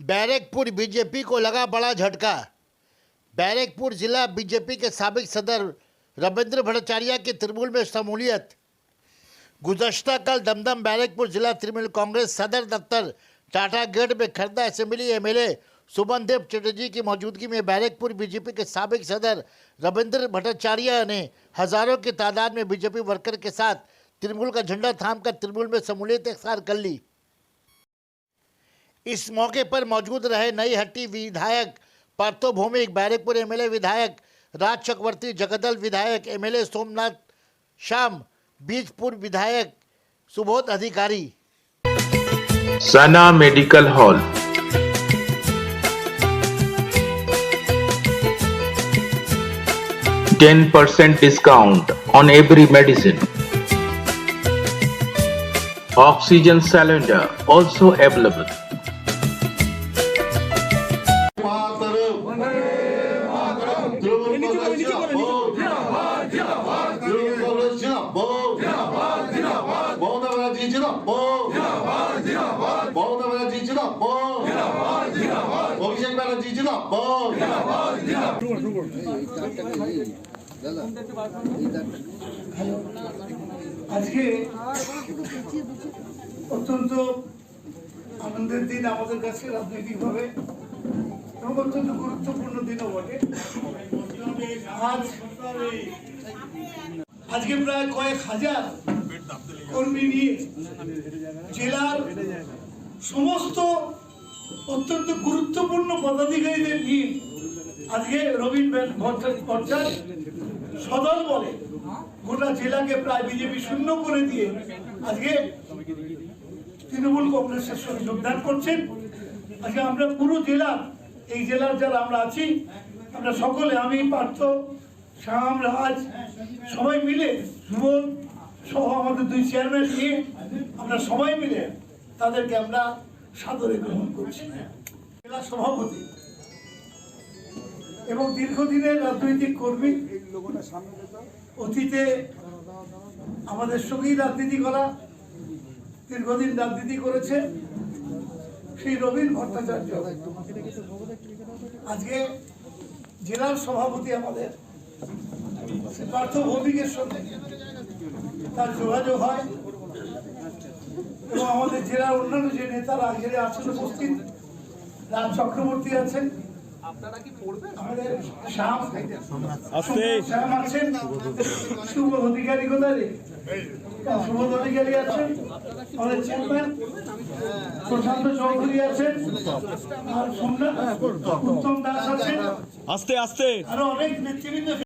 Barrackpore BJP को लगा बड़ा झटका। बैरकपुर जिला बीजेपी के साबिक सदर रविंद्र भट्टाचार्य की तृणमूल में शमूलियत। गुज़श्ता कल दमदम बैरकपुर जिला तृणमूल कांग्रेस सदर दफ्तर टाटा गेट में खर्दा असेंबली एमएलए सुमन देव चटर्जी की मौजूदगी में बैरकपुर बीजेपी के साबिक सदर रविंद्र भट्टाचार्य ने हजारों की तादाद में बीजेपी वर्कर के साथ तृणमूल का झंडा थामकर तृणमूल में शमूलियत इख्तियार कर ली। इस मौके पर मौजूद रहे नई हट्टी विधायक पार्थो भौमिक, बैरकपुर एमएलए विधायक राज चक्रवर्ती, जगदल विधायक एमएलए सोमनाथ श्याम, बीजपुर विधायक सुबोध अधिकारी। सना medical hall, %10 discount on every medicine. Oxygen cylinder also available. আজকে অত্যন্ত আনন্দের দিন আমাদের কাছে রাজনৈতিকভাবে এবং অত্যন্ত গুরুত্বপূর্ণ দিনও বটে। আজকে প্রায় কয়েক হাজার কর্মী নিয়ে জেলার সমস্ত অত্যন্ত গুরুত্বপূর্ণ পদাধিকারীদের নিয়ে আজকে রবীন্দ্র ভট্টাচার্য সদল বলে গোটা জেলাকে প্রায় বিজেপি শূন্য করে দিয়ে আজকে তৃণমূল কংগ্রেসের সঙ্গে যোগদান করছেন। আজকে আমরা পুরো জেলা, এই জেলার যারা আমরা আছি, আমরা সকলে, আমি পার্থ, শ্যাম, রাজ, সবাই মিলে, সুমন সহ আমাদের দুই চেয়ারম্যান নিয়ে আমরা সবাই মিলে তাদেরকে আমরা সাদরে গ্রহণ করছি। জেলা সভাপতি এবং দীর্ঘদিনের রাজনৈতিক কর্মী, অতীতে আমাদের সঙ্গেই রাজনীতি করা, দীর্ঘদিন রাজনীতি করেছে সেই রবীন্দ্র ভট্টাচার্য আজকে জেলার সভাপতি। আমাদের পার্থ ভৌমিকের সঙ্গে তার যোগাযোগ হয় এবং আমাদের জেলার অন্যান্য যে নেতারা এখানে আছেন উপস্থিত, রাজ চক্রবর্তী আছেন, আমাদের শ্যাম আছেন, সুবোধ অধিকারী কোথায়, সুবোধ অধিকারী আছেন, আমাদের চেয়ারম্যান প্রশান্ত চৌধুরী আছেন, আর উত্তম দাস আছেন, আরো অনেক নেতৃবৃন্দ।